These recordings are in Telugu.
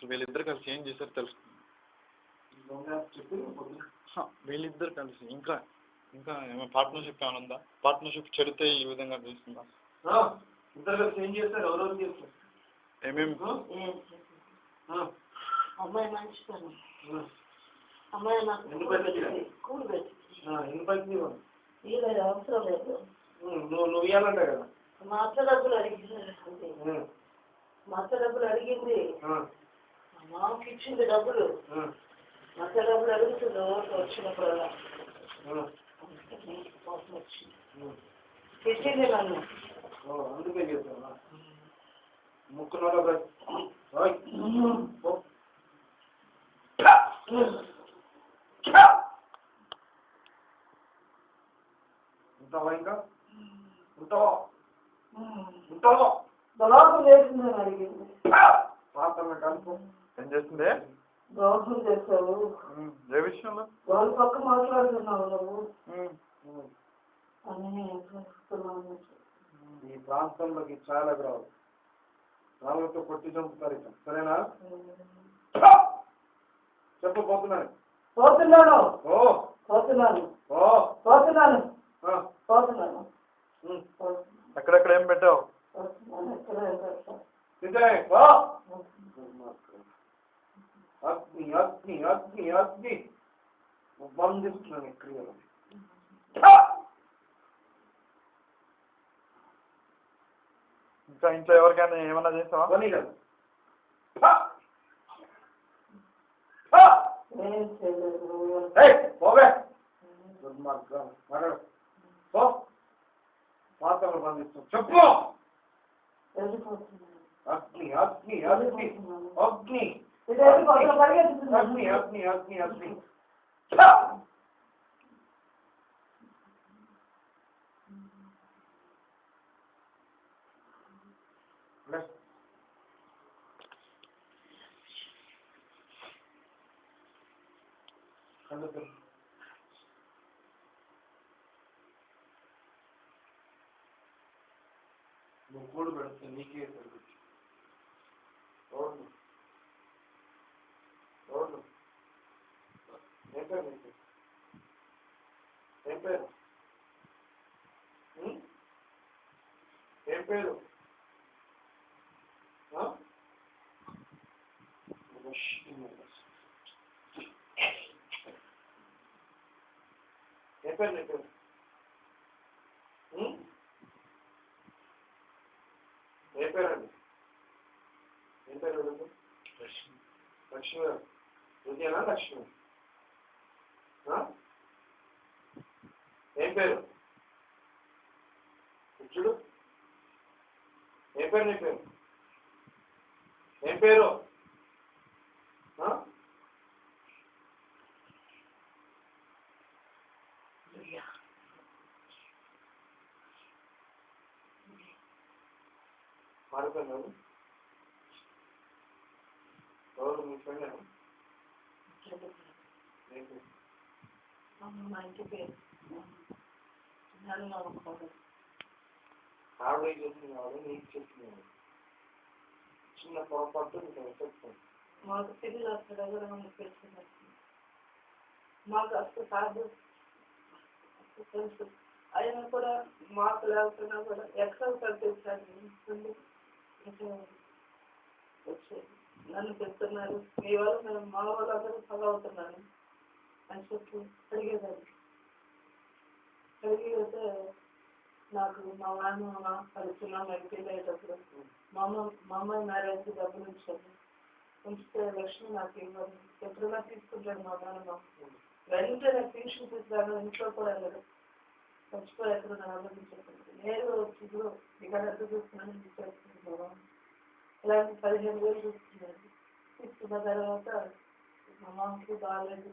అసలు వీళ్ళిద్దరు కలిసి ఏం చేశారు తెలుస్తుంది. వీళ్ళిద్దరు కలిసి ఇంకా ఇంకా ఏమైనా పార్ట్నర్షిప్ ఏమైనా ఉందా? పార్ట్నర్షిప్ చెడితే ఈ విధంగా చేస్తుందా? ఇద్దరు కలిసి ఏం చేస్తారు? ఎవరెవరు చేస్తారు? ఏమేమి? అమ్మాయి మంచి పని. అమ్మాయి నాకు కూలి పెట్టి ఇవ్వలేదు, అవసరం లేదు. నువ్వు ఇవ్వాలంటే కదా. మా అత్త డబ్బులు అడిగింది, మా అత్త డబ్బులు అడిగింది, మామకి ఇచ్చింది డబ్బులు. మా అత్త డబ్బులు అడుగుతుంది వచ్చినప్పుడల్లా. తెచ్చింది నన్ను. అందుకే చేస్తాను. ముక్కున్నర ఉంటావా? ఇంకా ఉంటావా? ఉంటావా? దళాసం చేసిందని అడిగింది. ఏం చేస్తుంది? దోషం చేస్తావు. ఏ విషయంలో? వాళ్ళ పక్క మాట్లాడుతున్నావు నువ్వు అని. ఈ ప్రాంతంలోకి చాలా రావు, రాళ్ళతో కొట్టి చంపుతారు ఇక. సరేనా? చెప్పబోతున్నాను. పోతున్నాను పోతున్నాను పోతున్నాను పోతున్నాను. ఎక్కడెక్కడ ఏం పెట్టావు? అగ్ని అగ్ని అగ్ని అగ్ని బంధిస్తున్నాను క్రియలు. ఇంకా ఇంట్లో ఎవరికైనా ఏమన్నా చేస్తావా? పని లేదు. పాత్రలు బంధిస్తాం. చెప్పు. అగ్ని అగ్ని అగ్ని అగ్ని అగ్ని అగ్ని అగ్ని అగ్ని. నువ్వు కూడు పెడితే నీకే తెలుసు. రోడ్లు రోడ్లు ఏం పేరు నీకు? ఏం పేరు? ఏం పేరు? ఏం పేరు నీ పేరు? ఏ పేరండి? ఏం పేరు? లక్ష్మి గారు. విజయనా లక్ష్మి? ఏం పేరు? చూడు. ఏం పేరు నీ పేరు? ఏం పేరు? మారిపోయినావు. ఎవరు మీ ఫ్రెండ్? మా ఇంటి పేరు ఆవిడ చేస్తున్నాడు, నీకు చేస్తున్నాడు. చిన్న పొరపాటు చెప్తాను. మాకు పిల్లలు అక్కడ పెట్టుకున్నారు. మాకు అసలు కాదు తెలుసు. అయినా కూడా మాకు లేకపోయినా కూడా ఎక్కడ కల్పించాలి వచ్చేది. నన్ను చెప్తున్నారు, మీ వాళ్ళు మా వాళ్ళందరూ ఫాలో అవుతున్నాను అని చెప్పి అడిగేదాన్ని. అడిగితే నాకు మా నాన్న కలుస్తున్నాం మెడికల్ అయ్యేటప్పుడు మా అమ్మాయి మ్యారేజ్కి డబ్బులు ఇచ్చాను. ఉంచితే లక్ష్మి నాకు ఇవ్వాలి. ఎప్పుడైనా తీసుకుంటాడు మా నాన్న. వెంటనే నాకు ట్యూషన్ తీసుకురాను. ఇంట్లో కూడా లేదు. చచ్చిపోయి ఎక్కడ ఆలోచించకుండా నేను ఇప్పుడు ఇక్కడ ఎంత చూస్తున్నాను చేస్తున్నాను. ఇలాంటి 15,000 చూస్తున్నాను. తీసుకున్న తర్వాత మా మామకి బాగాలేదు,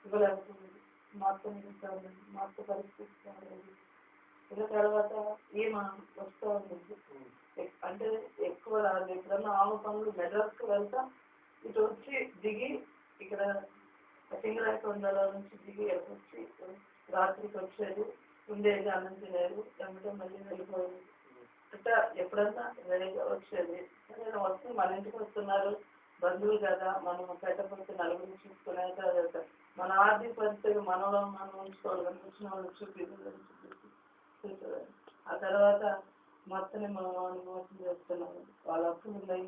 ఇవ్వలేకపోయింది. మా అత్త నిలుస్తాను, మా అత్త పరిస్థితి బాగాలేదు. ఇలా తర్వాత ఏమా వస్తూ ఉంటుంది. అంటే ఎక్కువ రాదు. ఎప్పుడన్నా ఆమె పనులు మెడ్రాస్కి వెళ్తా ఇటు వచ్చి దిగి ఇక్కడ సింగరాయకొండల నుంచి దిగి వచ్చి రాత్రికి వచ్చేది. ఉండేది, అన్నం తినేది, వెంటనే మళ్ళీ వెళ్ళిపోయేది. అట్లా ఎప్పుడన్నా రెడీగా వచ్చేది. నేను వస్తే మన ఇంటికి వస్తున్నారు, బంధువులు కదా, మనం పెట్టకపోతే నలుగురు చూసుకునే కదా, మన ఆర్థిక పరిస్థితి మనలో మనం ఉంచుకోవాలి కానీ వచ్చిన వాళ్ళు చూపించారు. ఆ తర్వాత మొత్తం మా మామని మోసం చేస్తున్నాను. వాళ్ళ అప్పులు ఉన్నాయి,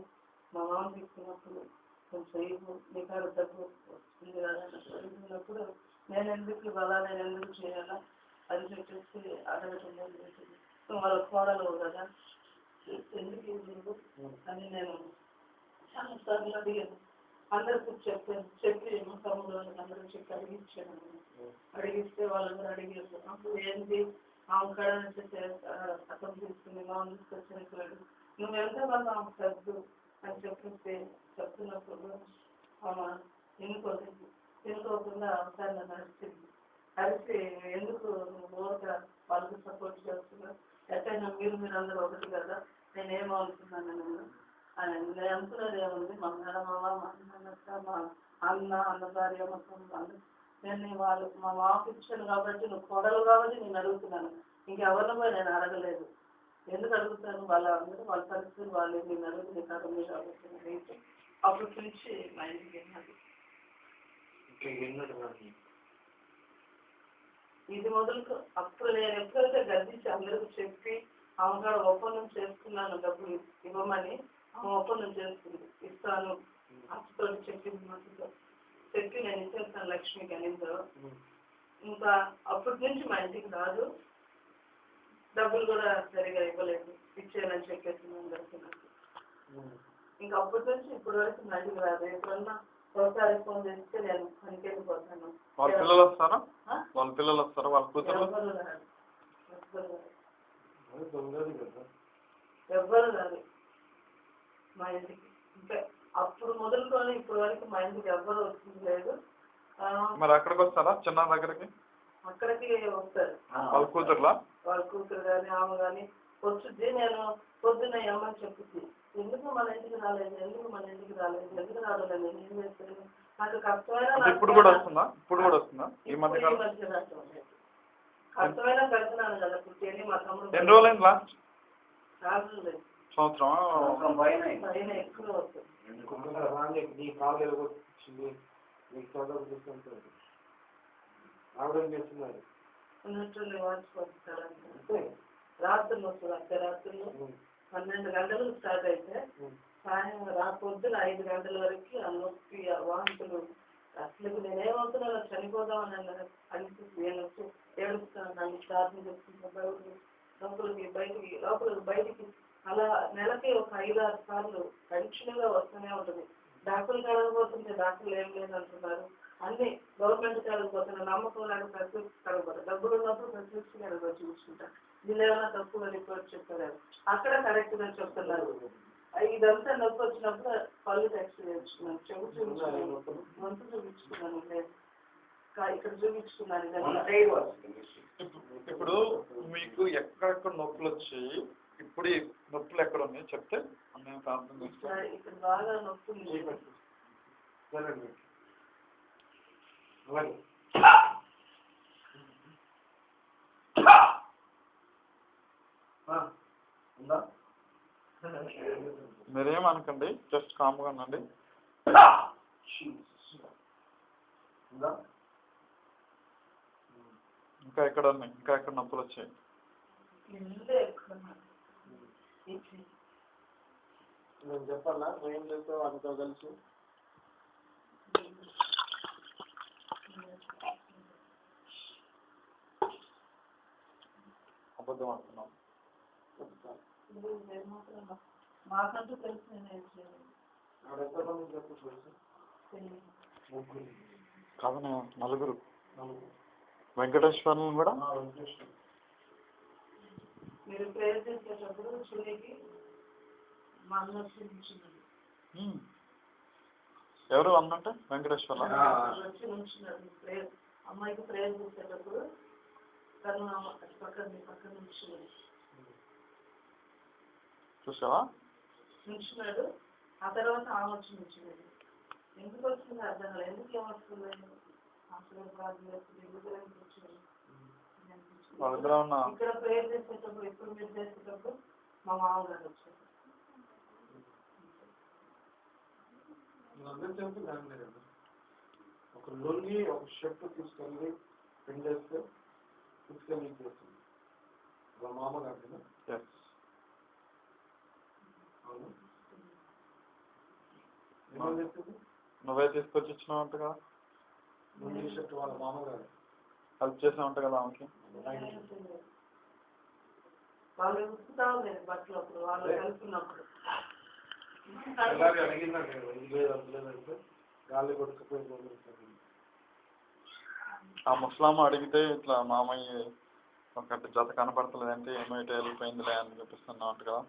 మా మామ తీసుకున్నప్పుడు కొంచెం నీకు డబ్బు వస్తుంది కదా అడిగినప్పుడు నేను ఎందుకు అలా నేను ఎందుకు చేయాలా అని చెప్పేసి అడగటం జరిగింది. వాళ్ళ కోడలు కదా ఎందుకు అని నేను చాలా సార్లు అడిగాను. అందరికీ చెప్పి మా తమ్ముడు అందరూ చెప్పి అడిగిస్తే వాళ్ళందరూ అడిగారు. అప్పుడు ఏంటి ఆమె కడ నుంచి అర్థం తీసుకుని మామూలు తీసుకొచ్చాడు, నువ్వు ఎంత వల్ల ఆమె సర్దు అని చెప్పేసి చెప్తున్నప్పుడు ఆమె ఎన్నుకోకుండా అవసరాన్ని నడిచింది. అడిచి ఎందుకు నువ్వు ఊరక వాళ్ళకి సపోర్ట్ చేస్తున్నావు, ఎట్టయినా మీరు అందరూ ఒకటి కదా, నేనేమవుతున్నాను నేను నేను అనుకున్నది ఏముంది, మా మేనమామ మా అన్నక్క మా అన్న భార్య మొత్తం నేను వాళ్ళు మా మామకి ఇచ్చాను కాబట్టి నువ్వు కొడలు కాబట్టి నేను అడుగుతున్నాను. ఇంకెవరిని పోయి నేను అడగలేదు. ఎందుకు అడుగుతాను, వాళ్ళ అందరూ వాళ్ళ పరిస్థితులు వాళ్ళు నేను అడుగుతుంది కదా మీరు అడుగుతున్నాను. అప్పటి నుంచి మా ఇంటికి ఇది మొదలు అప్పుడు నేను ఎప్పుడైతే గర్దించి అందరికీ చెప్పి ఆమె ఒప్పందం చేసుకున్నాను డబ్బులు ఇవ్వమని, ఆమె ఒప్పందం చేసుకుంది ఇస్తాను అప్పుతో చెప్పింది. మాటతో చెప్పి నేను ఇచ్చేస్తాను లక్ష్మికి అనిందో ఇంకా అప్పటి నుంచి మా ఇంటికి రాదు, డబ్బులు కూడా సరిగా ఇవ్వలేదు, ఇచ్చేయాలని చెప్పేసి అందరికీ. ఇంకా అప్పటి నుంచి ఇప్పటి వరకు మా ఇంటికి రాదు. ఎప్పుడన్నా ఒకసారి ఫోన్ చేస్తే నేను పనికి వెళ్ళిపోతాను. వాళ్ళ పిల్లలు వస్తారా, వాళ్ళ కూతురు ఎవ్వరు రాదు మా ఇంటికి. ఇంకా అప్పుడు మొదలుకొని ఇప్పటి వరకు మా ఇంటికి ఎవ్వరు వచ్చింది లేదు. మరి అక్కడికి వస్తారా చిన్న దగ్గరికి? అక్కడికి వస్తారు వాళ్ళ కూతురు కానీ ఆమె కానీ వచ్చుద్ది. నేను పొద్దున్న ఏమని చెప్పుద్ది, ఎందుకు మన ఇంటికి రాలేదు, ఎందుకు రాలేదు నేను ఏం చేస్తాను, నాకు కష్టమైన ఇప్పుడు కూడా వస్తుందా ఈ మధ్య కష్టమైన పెడుతున్నాను కదా పుట్టేని మా తమ్ముడు. ఎన్ని రోజులైంది లాస్ట్ సంవత్సరం పైన ఎక్కువ వస్తుంది. నీ కాలు ఎలాగొచ్చింది, నీకు చదువు చూస్తుంటుంది ఆవిడ చేస్తున్నారు ఉన్నట్టు వాచిపోతుంది. రాత్రులు వస్తుంది, అర్ధరాత్రులు 12 గంటలకు స్టార్ట్ అయితే సాయంత్రం పొద్దున 5 గంటల వరకు ఆ నొప్పి ఆ వాంతులు. అసలు నేనేమవుతున్నాను చనిపోదామని అనిపిస్తుంది. నేను వచ్చి ఏడుస్తాను, నన్ను ప్రార్థన చేస్తున్నాను, లోపలికి బయటికి అలా నెలకి ఒక 5-6 సార్లు కంటిన్యూగా వస్తూనే ఉంటుంది. డాక్టర్లు కడగబోతుంటే డాక్టర్లు ఏం లేదంటున్నారు, అన్ని గవర్నమెంట్ కడగబోతున్నారు, నమ్మకం లేక ప్రతిష్ఠ కడగబోతారు, డబ్బులు ఉన్నప్పుడు ప్రతిష్ఠ కడగ చూసుకుంటారు. వీళ్ళు ఏమైనా తప్పుగా రిపోర్ట్ చెప్తారు, అక్కడ కరెక్ట్ గా చెప్తున్నారు. ఇదంతా నొప్పి వచ్చినప్పుడు పళ్ళు టెస్ట్ చేయించుకున్నాను, చెవు చూపించుకున్నాను, గొంతు చూపించుకున్నాను, ఇక్కడ చూపించుకున్నాను. ఇప్పుడు మీకు ఎక్కడెక్కడ నొప్పులు వచ్చాయి, ఇప్పుడు ఈ నొప్పులు ఎక్కడ ఉన్నాయి చెప్తే నేను ప్రార్థన చేస్తాను. ఇక్కడ బాగా నొప్పులు మీరేమనకండి, జస్ట్ కామ్గా ఉండండి. ఇంకా ఎక్కడ ఉన్నాయి, ఇంకా ఎక్కడ నొప్పులు వచ్చాయి? నేను చెప్పాలా ఏం చేస్తావు అంతా కలిసి? అబద్ధం అంటున్నాం. మాకంటూ తెలిసి కాదు నలుగురు వెంకటేశ్వరులను కూడా మీరు ప్రేయర్ చేసేటప్పుడు చూడకి మా అన్న చూపించున్నాడు. ఎవరు అన్నంటే వెంకటేశ్వర వచ్చి ఉంచున్నాడు. ప్రేయర్ అమ్మాయికి ప్రేయర్ చేసేటప్పుడు తను పక్కన ఉంచున్నాడు. చూసావా ఉంచున్నాడు. ఆ తర్వాత ఆమె వచ్చి ఉంచున్నాడు. ఎందుకు వచ్చింది అర్థం కాలేదు, ఎందుకు ఏమొస్తుంది అసలు ఇక్కడ ప్రేయర్ చేసేటప్పుడు ఎప్పుడు మీరు చేసేటప్పుడు మా మామగారు వచ్చారు. అందరూ చెప్తుంది దాని కదా. ఒక లొంగి ఒక షర్ట్ తీసుకెళ్ళి పిండేస్తే తీసుకెళ్ళి చేస్తుంది వాళ్ళ మామగారు. అవును ఏమని చెప్తుంది? నువ్వే తీసుకొచ్చి ఇచ్చినావు అంట కదా, లొంగి షర్ట్ వాళ్ళ మామగారు హెల్ప్ చేసినా ఉంటా కదా ఆమెకి. వాళ్ళు ఉతుకుతా లేదు బట్టలు అప్పుడు వాళ్ళు కలుపుకున్నప్పుడు అడిగిందంటే లేదంటే గాలి కొట్టుకుపోయి ఆ ముసలామ అడిగితే ఇట్లా మామయ్య ఒకటి జత కనపడతలేదు అంటే ఏమో ఇటు వెళ్ళిపోయిందిలే అని చూపిస్తున్నావు అంట కదా.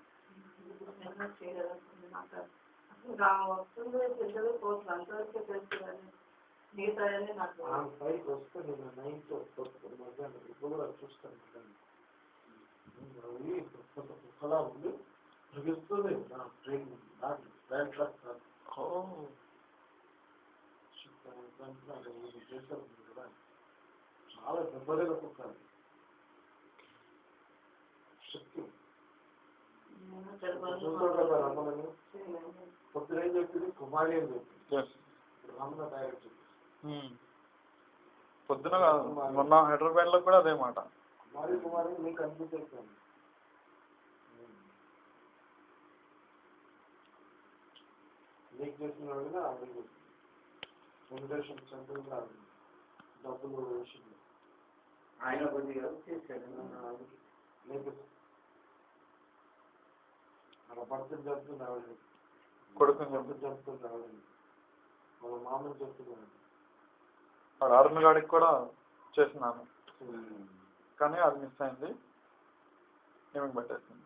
వస్తుంది పిల్లలు పోతుంది అంతవరకే తెలుసు కానీ మిగతా నాకు పైకి వస్తే నేను నైట్ మధ్యాహ్నం ఇప్పుడు కూడా చూస్తాను. కుక్కలా ఉంది చూపిస్తుంది నా ట్రైన్ రైల్ ట్రాక్ చాలా దెబ్బగా కుక్కాలి శక్తి పొద్దున ఏం చెప్పింది కుమారి అని చెప్పింది. రామన్న డైరెక్ట్ చెప్పింది పొద్దున మొన్న హైదరాబాద్ లో కూడా అదే మాట. కుమారి మీకు అనిపించేస్తాను నీకు చేసిన వాళ్ళని ఆవిడ చేసింది. వెంకటేశ్వర సెంటర్ డబ్బులు వేసింది ఆయన కొద్దిగా అలా భర్తను జరుపుతుంది ఆవిడ, కొడుకుని జరుపుతుంది ఆవిడ, వాళ్ళ మామని చెప్తున్నాను. అరుణ్ గాడికి కూడా చేసినాను కానీ అది మిస్ అయింది, ఏమి పెట్టేసింది.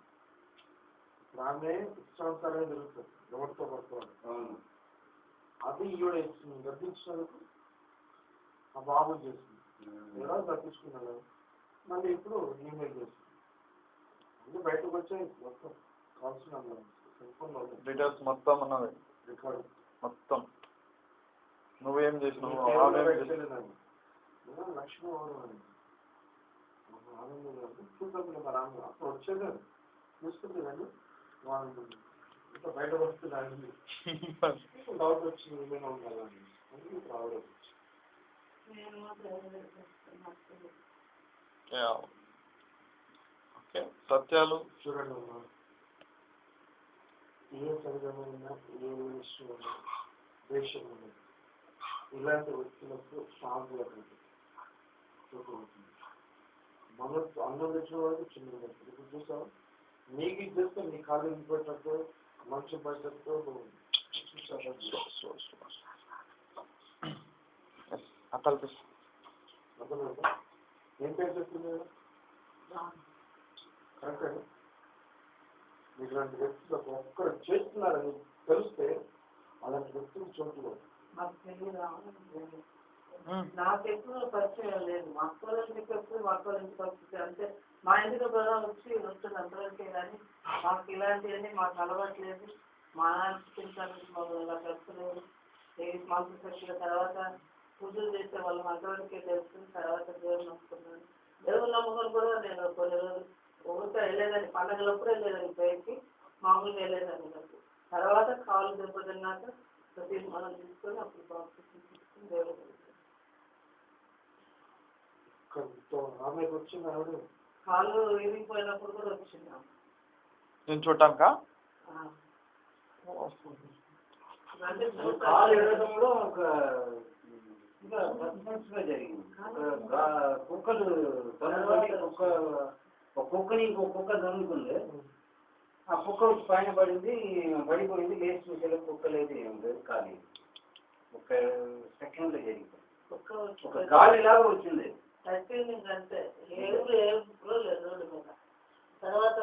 ఆమె సంవత్సరాలే జరుగుతుంది ఎవరితో పడుకోవాలి. అది ఈవిడ ఇస్తుంది గర్భించినందుకు ఆ బాబు చేస్తుంది. ఎలా తప్పించుకున్నాడు మళ్ళీ ఇప్పుడు ఈమెయిల్ చేస్తుంది. అన్నీ బయటకు వచ్చాయి మొత్తం కావాల్సిన సెల్ ఫోన్లో డీటెయిల్స్ మొత్తం ఉన్నది రికార్డు మొత్తం. నువ్వేం చేసినావు లక్ష్మీ చూద్దాం మరి అప్పుడు వచ్చేది చూస్తుంది కానీ వాళ్ళు ఇంకా బయట వస్తుంది డౌట్ వచ్చింది ఏమైనా ఉండాలని రావడం. ఓకే సత్యాలు చూడండి అమ్మా, ఏ సంఘమైనా ఏ విషయం ఉన్నా దేశం ఉన్నది ఇలాంటి వ్యక్తులకు శాంతి మన అన్నం తెచ్చిన వాళ్ళకి చిన్న ఇప్పుడు చూసావు నీకు ఇచ్చేస్తే నీ కాళ్ళు ఇంటిపోయేటట్టు మంచి పడ్డట్టు అర్థమైందా? ఏం పేరు చెప్తుంది కరెక్ట్ అండి. మీకు ఇలాంటి వ్యక్తులకు ఒక్కరు చేస్తున్నారని తెలిస్తే అలాంటి వ్యక్తులు చోటు నాకు ఎప్పుడు పరిచయం లేదు. మా అక్కల ఇంటికి వస్తుంది మా అక్కల ఇంటికి వస్తుంది అంటే మా ఇంటికి కూడా వచ్చి వస్తుంది అంతవరకే కానీ మాకు ఇలాంటివన్నీ మాకు అలవాట్లేదు. మా నాన్న మమ్మల్ని ఇలా కలుపులేదు. ఏ మాకు వచ్చిన తర్వాత పూజలు చేసే వాళ్ళు అంతవరకే తెలుస్తుంది. తర్వాత దేవుడు నమ్ముకున్నాను. దేవుడు నమ్మకం కూడా నేను కొన్ని రోజులు ఊరికే వెళ్ళేదాన్ని, పండగలప్పుడు వెళ్ళేదాన్ని బయటికి, మామూలుగా వెళ్ళేదాన్ని. నాకు తర్వాత కాళ్ళు దెబ్బతిన్నాక ప్రతి మనం తీసుకొని అప్పుడు బాప్తిసం తీసుకుని దేవుడు ఆమెకు వచ్చింది ఆవిడ కాళ్ళు విరిగిపోయినప్పుడు కూడా వచ్చింది నేను చూడటానికా. కాలు ఎడడంలో ఒక జరిగింది. కుక్కలు కుక్కని ఇంకో కుక్క దొరుకుతుంది. ఆ కుక్క పైన పడింది, పడిపోయింది. లేచి చూసేలా కుక్క లేదు, ఏం లేదు, ఖాళీ. ఒక సెకండ్ లో జరిగింది. ఒక గాలి లాగా వచ్చింది. అంతే ఏ లేదు తర్వాత